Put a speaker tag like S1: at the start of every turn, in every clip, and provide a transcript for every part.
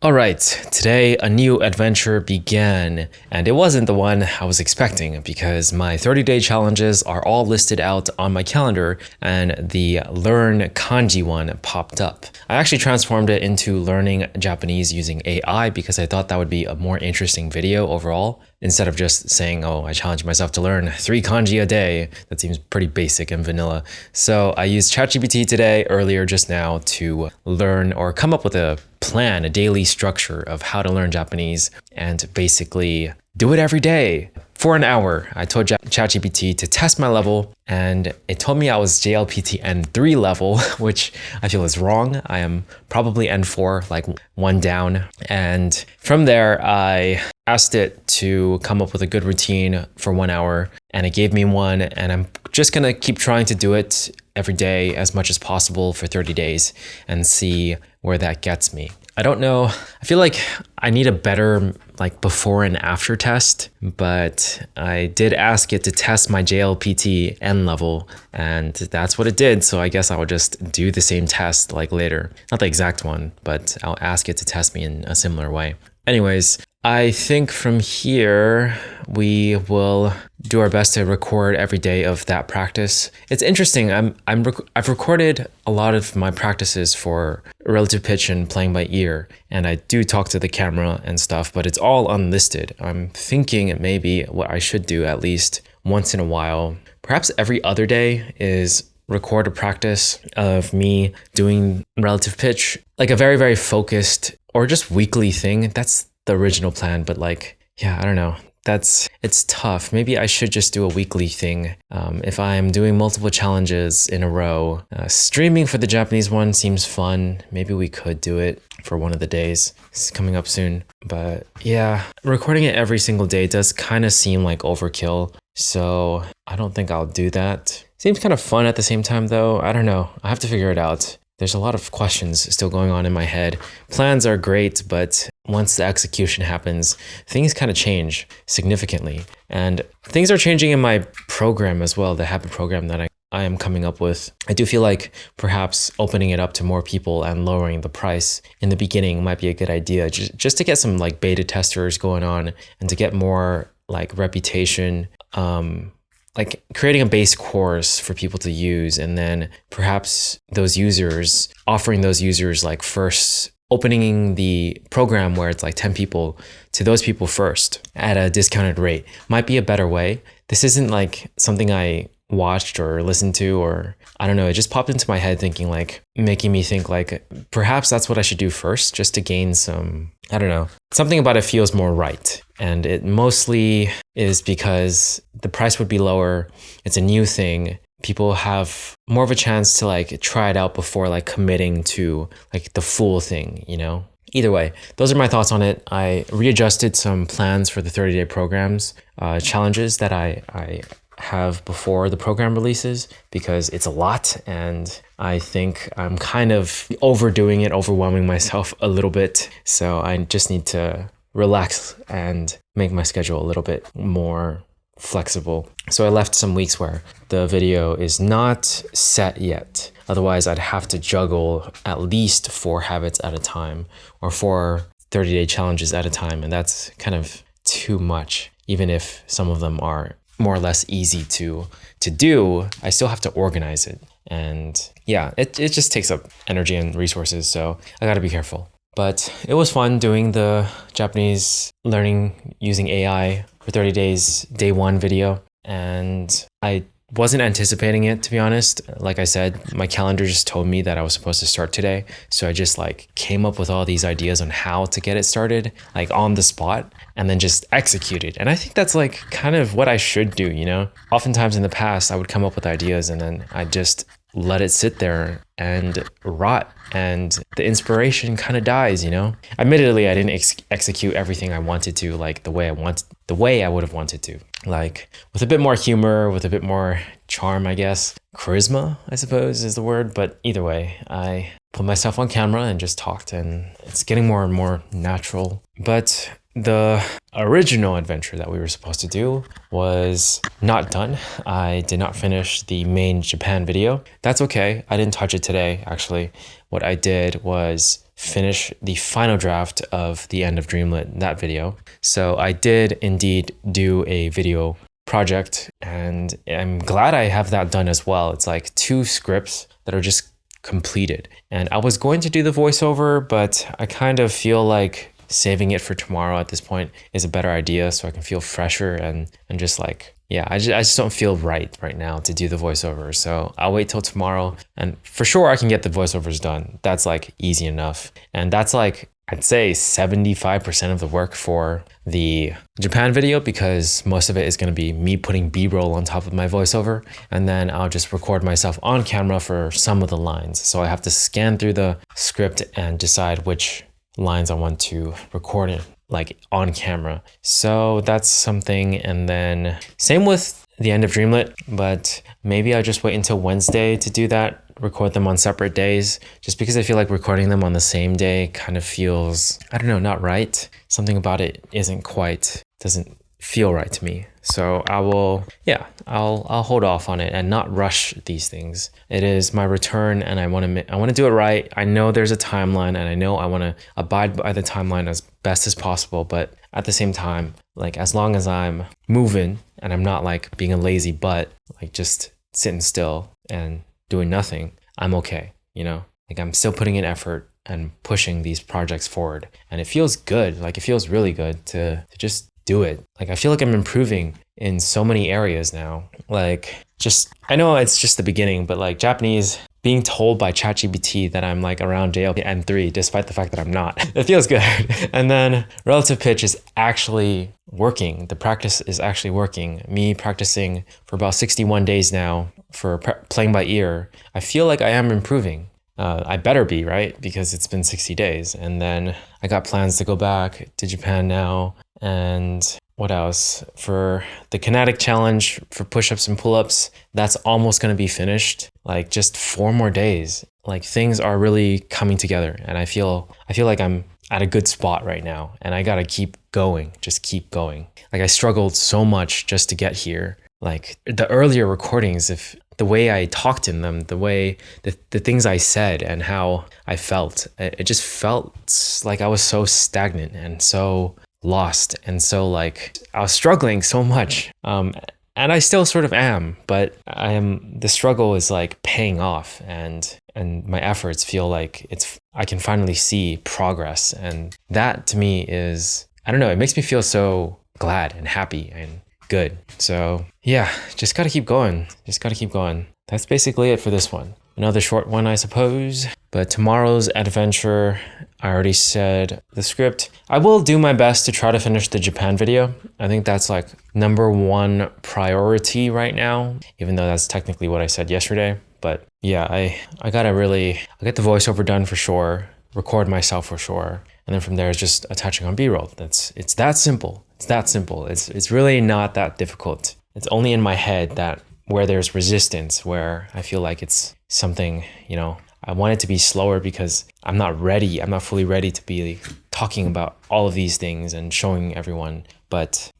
S1: All right, today a new adventure began, and it wasn't the one I was expecting because my 30-day challenges are all listed out on my calendar and the Learn Kanji one popped up. I actually transformed it into learning Japanese using AI because I thought that would be a more interesting video overall, instead of just saying, oh, I challenge myself to learn 3 kanji a day. That seems pretty basic and vanilla. So I used ChatGPT today, earlier just now, to learn or come up with a plan, a daily structure of how to learn Japanese and basically do it every day. For an hour, I told ChatGPT to test my level, and it told me I was JLPT N3 level, which I feel is wrong. I am probably N4, like one down. And from there, I asked it to come up with a good routine for 1 hour, and it gave me one, and I'm just gonna keep trying to do it every day as much as possible for 30 days and see where that gets me. I don't know. I feel like I need a better before and after test, but I did ask it to test my JLPT N level, and that's what it did. So I guess I will just do the same test later. Not the exact one, but I'll ask it to test me in a similar way. Anyways, I think from here, we will do our best to record every day of that practice. It's interesting. I've recorded a lot of my practices for relative pitch and playing by ear, and I do talk to the camera and stuff, but it's all unlisted. I'm thinking it may be what I should do at least once in a while. Perhaps every other day is record a practice of me doing relative pitch, like a very, very focused or just weekly thing. That's the original plan, but yeah, I don't know. It's tough. Maybe I should just do a weekly thing. If I'm doing multiple challenges in a row, streaming for the Japanese one seems fun. Maybe we could do it for one of the days. It's coming up soon. But yeah, recording it every single day does kind of seem like overkill. So I don't think I'll do that. Seems kind of fun at the same time though. I don't know. I have to figure it out. There's a lot of questions still going on in my head. Plans are great, but once the execution happens, things kind of change significantly. And things are changing in my program as well, the habit program that I am coming up with. I do feel like perhaps opening it up to more people and lowering the price in the beginning might be a good idea, just to get some beta testers going on and to get more reputation. Creating a base course for people to use, and then perhaps offering those users first, opening the program where it's 10 people to those people first at a discounted rate might be a better way. This isn't something I watched or listened to, or I don't know, it just popped into my head thinking making me think perhaps that's what I should do first, just to gain some, I don't know, something about it feels more right. And it mostly is because the price would be lower. It's a new thing. People have more of a chance to try it out before committing to the full thing, Either way, those are my thoughts on it. I readjusted some plans for the 30-day programs, challenges that I have before the program releases, because it's a lot and I think I'm kind of overdoing it, overwhelming myself a little bit. So I just need to relax and make my schedule a little bit more flexible. So I left some weeks where the video is not set yet. Otherwise, I'd have to juggle at least 4 habits at a time or 4 30-day challenges at a time. And that's kind of too much. Even if some of them are more or less easy to do, I still have to organize it. And yeah, it just takes up energy and resources. So I got to be careful. But it was fun doing the Japanese learning using AI for 30 days, day 1 video. And I wasn't anticipating it, to be honest. Like I said, my calendar just told me that I was supposed to start today. So I just came up with all these ideas on how to get it started, on the spot, and then just executed. And I think that's kind of what I should do, Oftentimes in the past, I would come up with ideas and then I'd just let it sit there and rot, and the inspiration kind of dies, Admittedly, I didn't execute everything I wanted to the way I would have wanted to, with a bit more humor, with a bit more charm, I guess. Charisma, I suppose, is the word. But either way, I put myself on camera and just talked, and it's getting more and more natural. But the original adventure that we were supposed to do was not done. I did not finish the main Japan video. That's okay. I didn't touch it today, actually. What I did was finish the final draft of the end of Dreamlit, that video. So I did indeed do a video project, and I'm glad I have that done as well. It's like 2 scripts that are just completed. And I was going to do the voiceover, but I kind of feel like saving it for tomorrow at this point is a better idea, so I can feel fresher and just like, yeah, I just don't feel right now to do the voiceover. So I'll wait till tomorrow, and for sure I can get the voiceovers done. That's like easy enough. And that's like, I'd say 75% of the work for the Japan video, because most of it is going to be me putting B-roll on top of my voiceover, and then I'll just record myself on camera for some of the lines. So I have to scan through the script and decide which lines I want to record it like on camera. So that's something. And then same with the end of Dreamlit, but maybe I'll just wait until Wednesday to do that, record them on separate days, just because I feel like recording them on the same day kind of feels, I don't know, not right. Something about it doesn't feel right to me. So I'll hold off on it and not rush these things. It is my return, and I want to do it right. I know there's a timeline, and I know I want to abide by the timeline as best as possible, but at the same time, like, as long as I'm moving and I'm not like being a lazy butt, like just sitting still and doing nothing, I'm okay, you know? Like, I'm still putting in effort and pushing these projects forward, and it feels good. Like, it feels really good to just do it. Like, I feel like I'm improving in so many areas now. Like, I know it's just the beginning, but like Japanese, being told by ChatGPT that I'm like around JLP N3, despite the fact that I'm not, it feels good. And then relative pitch is actually working. The practice is actually working. Me practicing for about 61 days now for playing by ear, I feel like I am improving. I better be, right? Because it's been 60 days. And then I got plans to go back to Japan now. And what else? For the kinetic challenge for push-ups and pull-ups, that's almost going to be finished. Like, just 4 more days. Like, things are really coming together, and I feel like I'm at a good spot right now, and I got to keep going, just keep going. Like, I struggled so much just to get here. Like, the earlier recordings, if the way I talked in them, the way the things I said and how I felt, it just felt like I was so stagnant and so lost, and so like I was struggling so much, and I still sort of am, but the struggle is like paying off, and my efforts feel like I can finally see progress, and that to me is, I don't know, it makes me feel so glad and happy and good. So yeah, just gotta keep going. That's basically it for this one. Another short one, I suppose. But tomorrow's adventure, I already said the script. I will do my best to try to finish the Japan video. I think that's like #1 priority right now, even though that's technically what I said yesterday. But yeah, I'll get the voiceover done for sure, record myself for sure. And then from there, it's just attaching on B-roll. It's that simple. It's really not that difficult. It's only in my head where there's resistance, where I feel like it's something, you know, I want it to be slower because I'm not fully ready to be talking about all of these things and showing everyone, but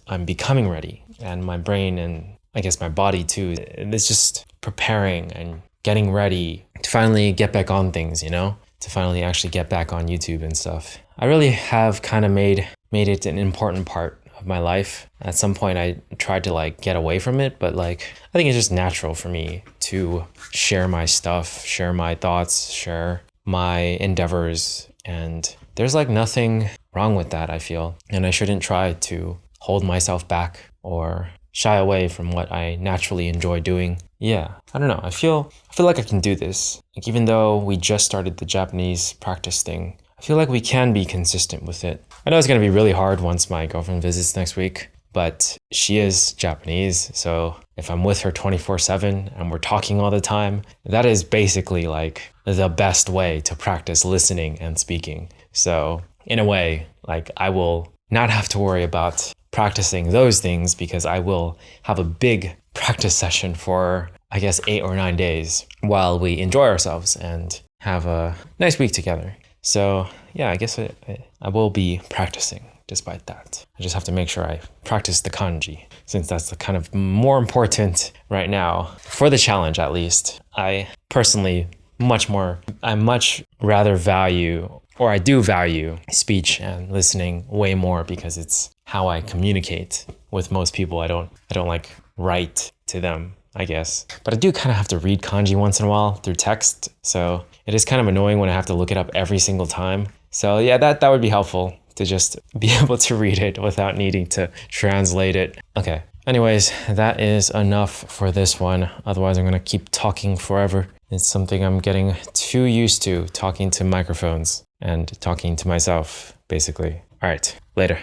S1: I'm becoming ready, and my brain, and I guess my body too, it's just preparing and getting ready to finally get back on things, you know, to finally actually get back on YouTube and stuff. I really have kind of made it an important part of my life. At some point I tried to like get away from it, but like I think it's just natural for me to share my stuff, share my thoughts, share my endeavors, and there's like nothing wrong with that, I feel. And I shouldn't try to hold myself back or shy away from what I naturally enjoy doing. Yeah, I don't know. I feel like I can do this. Like, even though we just started the Japanese practice thing, I feel like we can be consistent with it. I know it's going to be really hard once my girlfriend visits next week, but she is Japanese, so if I'm with her 24/7 and we're talking all the time, that is basically like the best way to practice listening and speaking. So in a way, like, I will not have to worry about practicing those things, because I will have a big practice session for, I guess, 8 or 9 days while we enjoy ourselves and have a nice week together. So yeah, I guess I will be practicing despite that. I just have to make sure I practice the kanji, since that's the kind of more important right now for the challenge, at least. I personally I much rather value, or I do value, speech and listening way more, because it's how I communicate with most people. I don't like write to them, I guess. But I do kind of have to read kanji once in a while through text, so it is kind of annoying when I have to look it up every single time. So yeah, that would be helpful, to just be able to read it without needing to translate it. Okay. Anyways, that is enough for this one. Otherwise, I'm going to keep talking forever. It's something I'm getting too used to, talking to microphones and talking to myself, basically. All right, later.